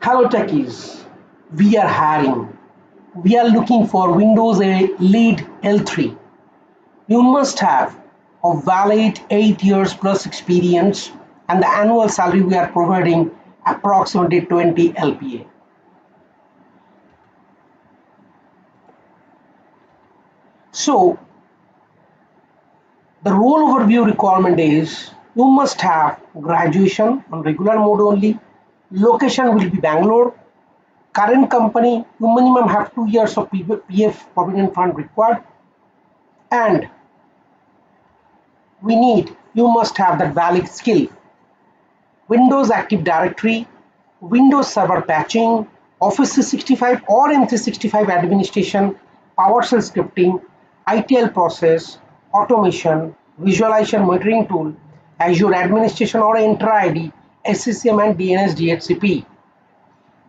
Hello techies, we are hiring. We are looking for Windows 8 lead L3. You must have a valid 8 years plus experience and the annual salary we are providing approximately 20 LPA. So the role overview requirement is you must have graduation on regular mode only. Location will be Bangalore. Current company, you minimum have 2 years of PF Provident Fund required, and you must have that valid skill. Windows Active Directory, Windows Server patching, Office 365 or M365 administration, PowerShell scripting, ITIL process, automation, visualization monitoring tool, Azure administration or Entra ID, SCCM and DNS DHCP.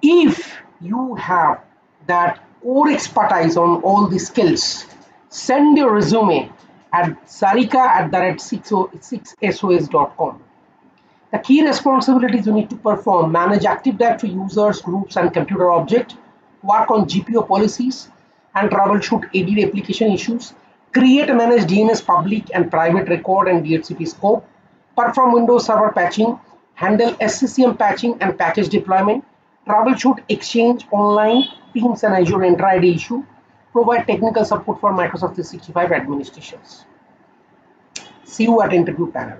If you have that core expertise on all these skills, send your resume at sarika@6sos.com. The key responsibilities you need to perform: manage Active Directory users, groups, and computer objects, work on GPO policies, and troubleshoot AD replication issues, create and manage DNS public and private record and DHCP scope, perform Windows Server patching, handle SCCM patching and package deployment, troubleshoot Exchange Online, Teams, and Azure Entra ID issue, provide technical support for Microsoft 365 administrations. See you at interview panel.